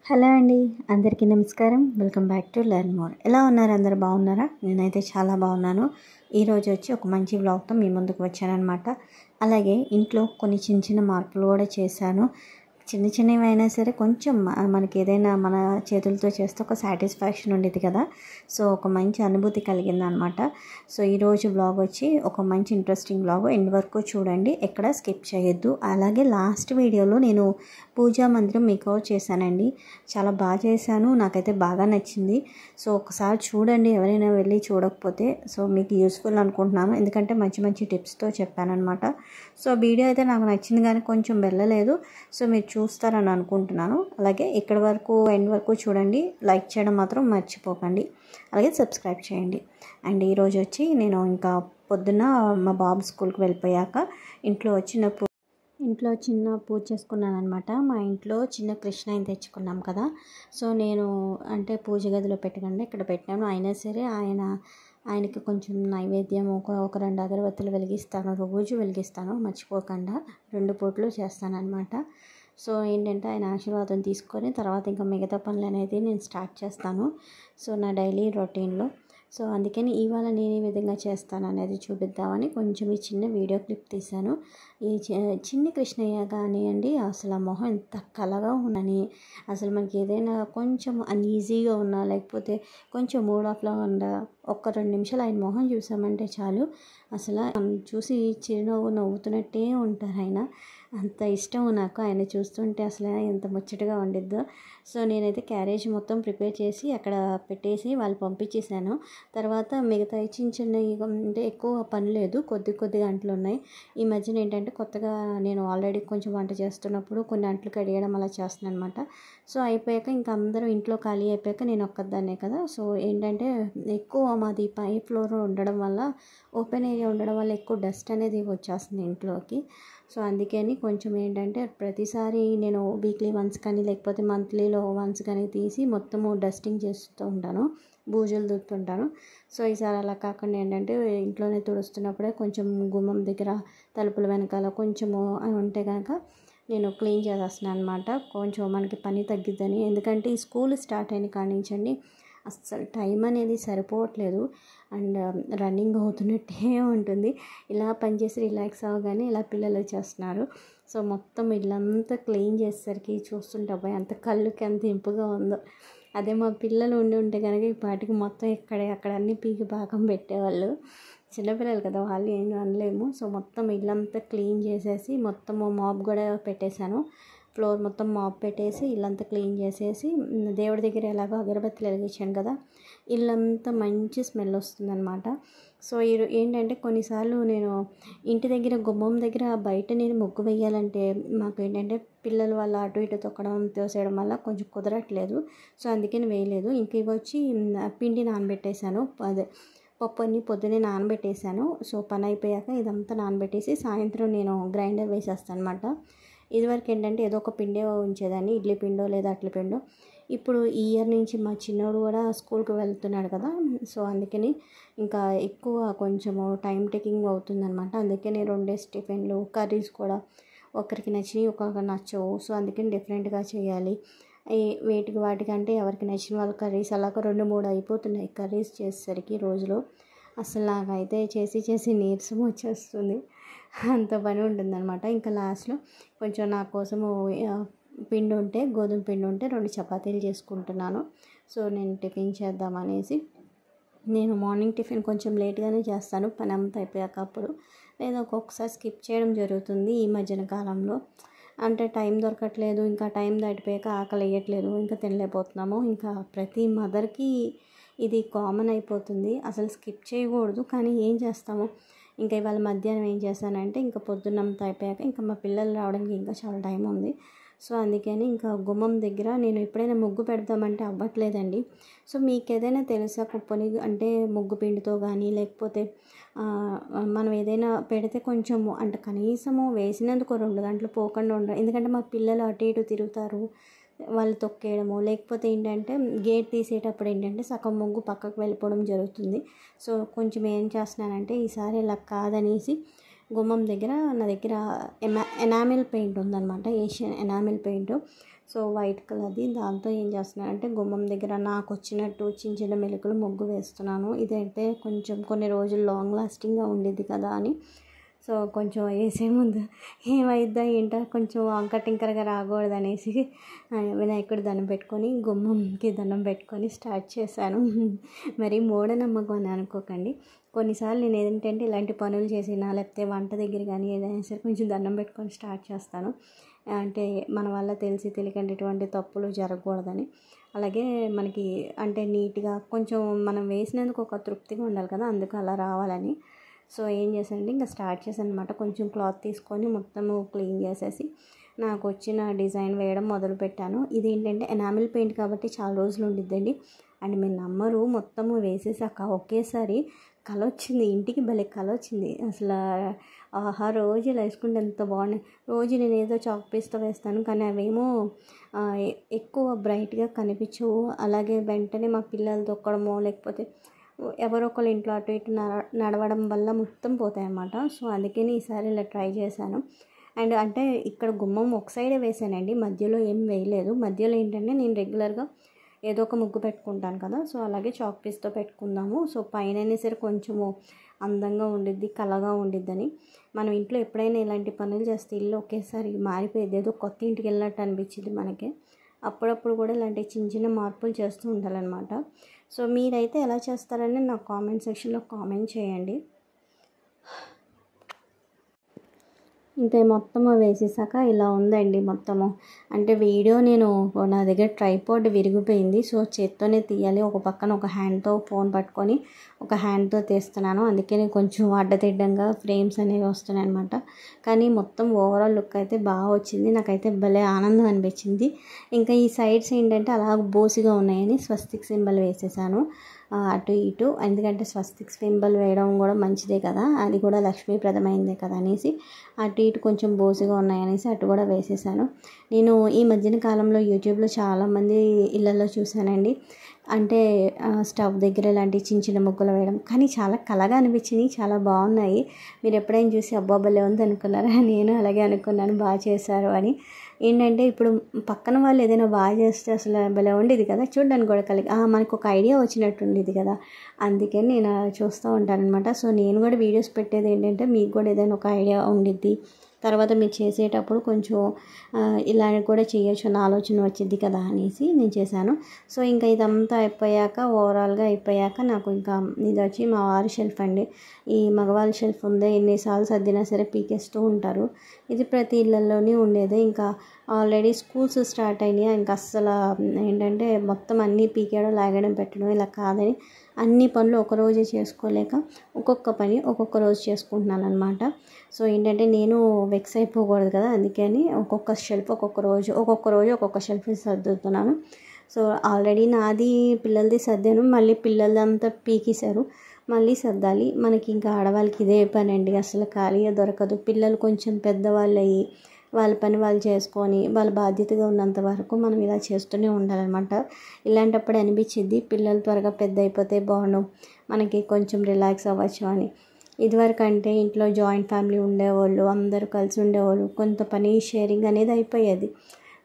Hello అండి, అందరికీ నమస్కారం. Welcome back to learn more. ఎలా ఉన్నారు? అందరు బాగున్నారా? నేనైతే చాలా బాగున్నాను. ఈరోజు వచ్చి ఒక మంచి వ్లాగ్తో మీ ముందుకు వచ్చానమాట. అలాగే ఇంట్లో కొన్ని చిన్న చిన్న మార్పులు కూడా చేశాను. చిన్న చిన్నవి అయినా సరే కొంచెం మనకి ఏదైనా మన చేతులతో చేస్తే ఒక సాటిస్ఫాక్షన్ ఉండేది కదా. సో ఒక మంచి అనుభూతి కలిగింది అనమాట. సో ఈరోజు బ్లాగ్ వచ్చి ఒక మంచి ఇంట్రెస్టింగ్ బ్లాగ్, ఎండ్ వరకు చూడండి, ఎక్కడ స్కిప్ చేయొద్దు. అలాగే లాస్ట్ వీడియోలో నేను పూజా మందిరం మేకవర్ చేశానండి. చాలా బాగా చేశాను, నాకైతే బాగా నచ్చింది. సో ఒకసారి చూడండి, ఎవరైనా వెళ్ళి చూడకపోతే. సో మీకు యూస్ఫుల్ అనుకుంటున్నాను, ఎందుకంటే మంచి మంచి టిప్స్తో చెప్పానమాట. సో వీడియో అయితే నాకు నచ్చింది కానీ కొంచెం వెళ్ళలేదు. సో మీరు చూస్తారని అనుకుంటున్నాను. అలాగే ఇక్కడ వరకు ఎండ్ వరకు చూడండి, లైక్ చేయడం మాత్రం మర్చిపోకండి, అలాగే సబ్స్క్రైబ్ చేయండి. అండ్ ఈరోజు వచ్చి నేను ఇంకా పొద్దున్న మా బాబు స్కూల్కి వెళ్ళిపోయాక ఇంట్లో చిన్న పూజ చేసుకున్నాను అనమాట. మా ఇంట్లో చిన్న కృష్ణయ్యని తెచ్చుకున్నాం కదా. సో నేను అంటే పూజ గదిలో పెట్టకుండా ఇక్కడ పెట్టాను. అయినా సరే ఆయనకి కొంచెం నైవేద్యం ఒక 2 అగరబత్తులు వెలిగిస్తాను, రోజు వెలిగిస్తాను మర్చిపోకుండా. 2 పూటలు చేస్తానన్నమాట. సో ఏంటంటే ఆయన ఆశీర్వాదం తీసుకొని తర్వాత ఇంకా మిగతా పనులు అనేది నేను స్టార్ట్ చేస్తాను. సో నా డైలీ రొటీన్లో. సో అందుకని ఇవాళ నేను ఏ విధంగా చేస్తాను అనేది చూపిద్దామని కొంచెం ఈ చిన్న వీడియో క్లిప్ తీశాను. ఈ చిన్ని కృష్ణయ్య కానివ్వండి, అసలు ఆ మొహం ఎంత కలగా ఉన్నని, అసలు మనకి ఏదైనా కొంచెం అన్ఈజీగా ఉన్నా లేకపోతే కొంచెం మూడ్ ఆఫ్లో ఉందా ఒక్క 2 నిమిషాలు ఆయన మొహం చూసామంటే చాలు, అసలు చూసి చిరునవ్వు నవ్వుతున్నట్టే ఉంటారు ఆయన. అంత ఇష్టం నాకు ఆయన చూస్తుంటే, అసలు ఎంత ముచ్చటగా ఉండిద్దో. సో నేనైతే క్యారేజ్ మొత్తం ప్రిపేర్ చేసి అక్కడ పెట్టేసి వాళ్ళు పంపించేశాను. తర్వాత మిగతా చిన్న చిన్నవి అంటే ఎక్కువ పని లేదు, కొద్దిగా అంట్లు ఉన్నాయి. ఈ మధ్యన ఏంటంటే కొత్తగా నేను ఆల్రెడీ కొంచెం వంట చేస్తున్నప్పుడు కొన్ని అంట్లు కడిగడం అలా చేస్తున్నాను అనమాట. సో అయిపోయాక ఇంకా అందరూ ఇంట్లో ఖాళీ అయిపోయాక నేను ఒక్కదాన్నే కదా. సో ఏంటంటే ఎక్కువ మాది పై ఫ్లోర్ ఉండడం వల్ల, ఓపెన్ ఏరియా ఉండడం వల్ల ఎక్కువ డస్ట్ అనేది వచ్చేస్తుంది ఇంట్లోకి. సో అందుకని కొంచెం ఏంటంటే ప్రతిసారి నేను వీక్లీ వన్స్ కానీ లేకపోతే మంత్లీలో వన్స్ కానీ తీసి మొత్తము డస్టింగ్ చేస్తూ ఉంటాను, బూజులు దులుపుతుంటాను. సో ఈసారి అలా కాకుండా ఏంటంటే ఇంట్లోనే తుడుస్తున్నప్పుడే కొంచెం గుమ్మం దగ్గర, తలుపుల వెనకాల కొంచెము అవి ఉంటే కనుక నేను క్లీన్ చేసేస్తున్నాను అనమాట. కొంచెం మనకి పని తగ్గిద్దని. ఎందుకంటే ఈ స్కూల్ స్టార్ట్ అయిన కాడి నుంచండి అస్సలు టైం అనేది సరిపోవట్లేదు. అండ్ రన్నింగ్ అవుతున్నట్టే ఉంటుంది. ఇలా పనిచేసి రిలాక్స్ అవ్వగానే ఇలా పిల్లలు వచ్చేస్తున్నారు. సో మొత్తం ఇల్లంతా క్లీన్ చేసేసరికి చూస్తుంటే అబ్బాయి అంత కళ్ళుకి ఎంత ఇంపుగా ఉందో. అదే మా పిల్లలు ఉంటే కనుక ఈ పాటికి మొత్తం అక్కడ అన్నీ పీకి పాకం పెట్టేవాళ్ళు. చిన్నపిల్లలు కదా, వాళ్ళు ఏం అనలేము. సో మొత్తం ఇల్లంతా క్లీన్ చేసేసి మొత్తం మాప్ కూడా పెట్టేశాను. ఫ్లోర్ మొత్తం మాప్ పెట్టేసి ఇల్లంతా క్లీన్ చేసేసి దేవుడి దగ్గర ఎలాగో అగరబత్తులు వెలిగించాను కదా, ఇల్లంతా మంచి స్మెల్ వస్తుందన్నమాట. సో ఏంటంటే కొన్నిసార్లు నేను ఇంటి దగ్గర గుమ్మం దగ్గర బయట నేను ముగ్గు వేయాలంటే మాకు ఏంటంటే పిల్లలు వాళ్ళ అటు ఇటు తొక్కడం తోసేయడం వల్ల కొంచెం కుదరట్లేదు. సో అందుకని వేయలేదు. ఇంక ఇవి వచ్చి పిండి నానబెట్టేశాను, అదే పప్పు అన్నీ పొద్దున్నే నానబెట్టేశాను. సో పని అయిపోయాక ఇదంతా నానబెట్టేసి సాయంత్రం నేను గ్రైండర్ వేసేస్తాను అనమాట. ఇదివరకు ఏంటంటే ఏదో ఒక పిండే ఉంచేదాన్ని, ఇడ్లీ పిండో లేదా అట్ల పిండో. ఇప్పుడు ఈ ఇయర్ నుంచి మా చిన్నోడు కూడా స్కూల్కి వెళ్తున్నాడు కదా. సో అందుకని ఇంకా ఎక్కువ కొంచెము టైం టేకింగ్ అవుతుందన్నమాట. అందుకని 2 టిఫిన్లు, కర్రీస్ కూడా ఒకరికి నచ్చినవి ఒక్కొక్కరు నచ్చవు. సో అందుకని డిఫరెంట్గా చేయాలి. వాటికంటే ఎవరికి నచ్చిన వాళ్ళ కర్రీస్ అలాగ 2-3 అయిపోతున్నాయి కర్రీస్ చేసేసరికి రోజులో. అసలు నాకైతే చేసి నీరసం వచ్చేస్తుంది, అంత పని ఉంటుందన్నమాట. ఇంకా లాస్ట్లో కొంచెం నా కోసము పిండి ఉంటే, గోధుమ పిండి ఉంటే 2 చపాతీలు చేసుకుంటున్నాను. సో నేను టిఫిన్ చేద్దామనేసి, నేను మార్నింగ్ టిఫిన్ కొంచెం లేట్గానే చేస్తాను పని అంతా అయిపోయాక. అప్పుడు లేదా ఒక్కొక్కసారి స్కిప్ చేయడం జరుగుతుంది ఈ మధ్యన కాలంలో. అంటే టైం దొరకట్లేదు, ఇంకా టైం దాటిపోయాక ఆకలి వేయట్లేదు, ఇంకా తినలేకపోతున్నాము. ఇంకా ప్రతి మదర్కి ఇది కామన్ అయిపోతుంది. అసలు స్కిప్ చేయకూడదు కానీ ఏం చేస్తాము. ఇంకా ఇవాళ మధ్యాహ్నం ఏం చేశానంటే ఇంకా పొద్దున్నంతా అయిపోయాక ఇంకా మా పిల్లలు రావడానికి ఇంకా చాలా టైం ఉంది. సో అందుకని ఇంకా గుమ్మం దగ్గర నేను ఎప్పుడైనా ముగ్గు పెడదామంటే అవ్వట్లేదండి. సో మీకు ఏదైనా తెలుసా కుప్పని అంటే ముగ్గు పిండితో కానీ లేకపోతే మనం ఏదైనా పెడితే కొంచెము అంటే కనీసము వేసినందుకు 2 గంటలు పోకుండా ఉండాలి. ఎందుకంటే మా పిల్లలు అటు ఇటు తిరుగుతారు, వాళ్ళు తొక్కేయడము, లేకపోతే ఏంటంటే గేట్ తీసేటప్పుడు ఏంటంటే సగం ముగ్గు పక్కకు వెళ్ళిపోవడం జరుగుతుంది. సో కొంచెం ఏం చేస్తున్నానంటే ఈసారి ఇలా కాదనేసి గుమ్మం దగ్గర నా దగ్గర ఎనామిల్ పెయింట్ ఉందన్నమాట, Asian enamel paint. So white కలర్ది. దాంతో ఏం చేస్తున్నానంటే గుమ్మం దగ్గర నాకు వచ్చినట్టు చిన్న చిన్న మెలుకులు ముగ్గు వేస్తున్నాను. ఇదైతే కొంచెం కొన్ని రోజులు లాంగ్ లాస్టింగ్గా ఉండిద్ది కదా అని. సో కొంచెం వేసే ముందు ఏమైద్దా ఏంటో కొంచెం వంక టింకరగా రాకూడదు అనేసి వినాయకుడి దండం పెట్టుకొని గుమ్మంకి దండం పెట్టుకొని స్టార్ట్ చేశాను. మరి మూఢనమ్మకం అని అనుకోకండి. కొన్నిసార్లు నేను ఏంటంటే ఇలాంటి పనులు చేసినా లేకపోతే వంట దగ్గర కానీ ఏదైనా సరే కొంచెం దండం పెట్టుకొని స్టార్ట్ చేస్తాను. అంటే మన వల్ల తెలిసి తెలియకుండా ఎటువంటి తప్పులు జరగకూడదని. అలాగే మనకి అంటే నీట్గా కొంచెం మనం వేసినందుకు ఒక తృప్తిగా ఉండాలి కదా, అందుకు అలా రావాలని. సో ఏం చేశానంటే ఇంకా స్టార్ట్ చేశాను అనమాట. కొంచెం క్లాత్ తీసుకొని మొత్తము క్లీన్ చేసేసి నాకు వచ్చిన డిజైన్ వేయడం మొదలుపెట్టాను. ఇదేంటంటే ఎనామిల్ పెయింట్ కాబట్టి చాలా రోజులు ఉండిద్దండి. అండ్ మీరు నమ్మరు, మొత్తము వేసేసాక ఒకేసారి కళ వచ్చింది, ఇంటికి భలే కళ వచ్చింది అసలు. ఆహా, రోజు ఇలా వేసుకుంటే ఎంత బాగున్నాయి. రోజు నేను ఏదో చాక్ పీస్తో వేస్తాను కానీ అవేమో ఎక్కువ బ్రైట్గా కనిపించవు. అలాగే వెంటనే మా పిల్లలు తొక్కడమో లేకపోతే ఎవరో ఒకళ్ళు ఇంట్లో అటు ఇటు నడవడం వల్ల మొత్తం పోతాయి అన్నమాట. సో అందుకని ఈసారి ఇలా ట్రై చేశాను. అండ్ అంటే ఇక్కడ గుమ్మం ఒక సైడే వేసానండి, మధ్యలో ఏం వేయలేదు. మధ్యలో ఏంటంటే నేను రెగ్యులర్గా ఏదో ఒక ముగ్గు పెట్టుకుంటాను కదా, సో అలాగే చాక్ పీస్తో పెట్టుకుందాము. సో పైన సరే కొంచెము అందంగా ఉండిద్ది, కళగా ఉండిద్దని. మనం ఇంట్లో ఎప్పుడైనా ఇలాంటి పనులు చేస్తే ఇల్లు ఒకేసారి మారిపోయేది, ఏదో కొత్త ఇంటికి వెళ్ళినట్టు అనిపించింది మనకి. అప్పుడప్పుడు కూడా ఇలాంటి చిన్న చిన్న మార్పులు చేస్తూ ఉండాలన్నమాట. సో మీరైతే ఎలా చేస్తారని నాకు కామెంట్ సెక్షన్లో కామెంట్ చేయండి. ఇంకా మొత్తము వేసేసాక ఇలా ఉందండి మొత్తము. అంటే వీడియో నేను నా దగ్గర ట్రైపాడ్ విరిగిపోయింది, సో చేత్తోనే తీయాలి. ఒక పక్కన ఒక హ్యాండ్తో ఫోన్ పట్టుకొని ఒక హ్యాండ్తో తీస్తున్నాను, అందుకే నేను కొంచెం అడ్డదిడ్డంగా ఫ్రేమ్స్ అనేవి వస్తున్నాయి అనమాట. కానీ మొత్తం ఓవరాల్ లుక్ అయితే బాగా వచ్చింది, నాకైతే భలే ఆనందం అనిపించింది. ఇంకా ఈ సైడ్స్ ఏంటంటే అలా బోసిగా ఉన్నాయని స్వస్తిక్ సింబల్ వేసేసాను అటు ఇటు. ఎందుకంటే స్వస్తిక్ సింబల్ వేయడం కూడా మంచిదే కదా, అది కూడా లక్ష్మీప్రదమైందే కదా అనేసి అటు ఇటు కొంచెం బోసిగా ఉన్నాయనేసి అటు కూడా వేసేసాను. నేను ఈ మధ్యన కాలంలో యూట్యూబ్లో చాలామంది ఇళ్ళల్లో చూశానండి, అంటే స్టవ్ దగ్గర ఇలాంటి చిన్న చిన్న ముగ్గులు వేయడం, కానీ చాలా కళగా అనిపించినాయి, చాలా బాగున్నాయి. మీరు ఎప్పుడైనా చూసి అబ్బా భలే ఉంది అనుకున్నారా? నేను అలాగే అనుకున్నాను, బాగా చేశారు అని. ఏంటంటే ఇప్పుడు పక్కన వాళ్ళు ఏదైనా బాగా చేస్తే అసలు భలే ఉండేది కదా, చూడడానికి కూడా కలిగి మనకు ఒక ఐడియా వచ్చినట్టు ఉండేది కదా, అందుకని నేను చూస్తూ ఉంటానన్నమాట. సో నేను కూడా వీడియోస్ పెట్టేది ఏంటంటే మీకు కూడా ఏదైనా ఒక ఐడియా ఉండిద్ది, తర్వాత మీరు చేసేటప్పుడు కొంచెం ఇలా కూడా చేయొచ్చు అన్న ఆలోచన వచ్చింది కదా అనేసి నేను చేశాను. సో ఇంకా ఇదంతా అయిపోయాక ఓవరాల్గా అయిపోయాక నాకు ఇంకా ఇది వచ్చి మా వారి షెల్ఫ్ అండి. ఈ మగవాళ్ళ షెల్ఫ్ ఉంది, ఎన్నిసార్లు సర్దినా సరే పీకేస్తూ ఉంటారు. ఇది ప్రతి ఇళ్ళల్లోనే ఉండేది. ఇంకా ఆల్రెడీ స్కూల్స్ స్టార్ట్ అయినాయి, ఇంకా అస్సలు ఏంటంటే మొత్తం అన్నీ పీకేయడం లాగడం పెట్టడం ఇలా కాదని అన్ని పనులు ఒకరోజే చేసుకోలేక ఒక్కొక్క పని ఒక్కొక్క రోజు చేసుకుంటున్నాను అనమాట. సో ఏంటంటే నేను వెక్స్ అయిపోకూడదు కదా, అందుకని ఒక్కొక్క షెల్ఫ్ ఒక్కొక్క రోజు ఒక్కొక్క షెల్ఫ్ సర్దుతున్నాను. సో ఆల్రెడీ నాది పిల్లలది సర్దాను, మళ్ళీ పిల్లలంతా పీకేశారు, మళ్ళీ సర్దాలి. మనకి ఇంకా ఆడవాళ్ళకి ఇదే పని అండి, అసలు ఖాళీగా దొరకదు. పిల్లలు కొంచెం పెద్దవాళ్ళు అయ్యి వాళ్ళ పని వాళ్ళు చేసుకొని వాళ్ళ బాధ్యతగా ఉన్నంత వరకు మనం ఇలా చేస్తూనే ఉండాలన్నమాట. ఇలాంటప్పుడు అనిపించింది పిల్లలు త్వరగా పెద్ద అయిపోతే బాగుండు, మనకి కొంచెం రిలాక్స్ అవ్వచ్చు అని. ఇదివరకు అంటే ఇంట్లో జాయింట్ ఫ్యామిలీ ఉండేవాళ్ళు, అందరూ కలిసి ఉండేవాళ్ళు, కొంత పని షేరింగ్ అనేది అయిపోయేది.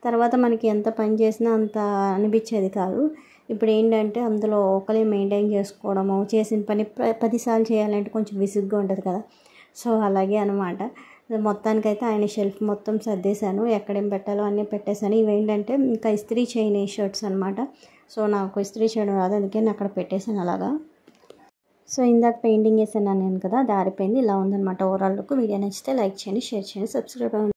తర్వాత మనకి ఎంత పని చేసినా అంత అనిపించేది కాదు. ఇప్పుడు ఏంటంటే అందులో ఒకరే మెయింటైన్ చేసుకోవడము, చేసిన పని 10 సార్లు చేయాలంటే కొంచెం విసుగ్గా ఉంటుంది కదా. సో అలాగే అనమాట. మొత్తానికైతే ఆయన షెల్ఫ్ మొత్తం సర్దేశాను, ఎక్కడేం పెట్టాలో అన్నీ పెట్టేశాను. ఇవేంటంటే ఇంకా ఇస్త్రీ చేయని షర్ట్స్ అనమాట. సో నాకు ఇస్త్రీ చేయడం రాదు, అందుకే నేను అక్కడ పెట్టేశాను అలాగా. సో ఇందాక పెయింటింగ్ వేసాను నేను కదా, అది ఆరిపోయింది. ఇలా ఉందన్నమాట ఓవరాల్ లుక్. వీడియో నచ్చితే లైక్ చేయండి, షేర్ చేయండి, సబ్స్క్రైబ్ అవ్వండి.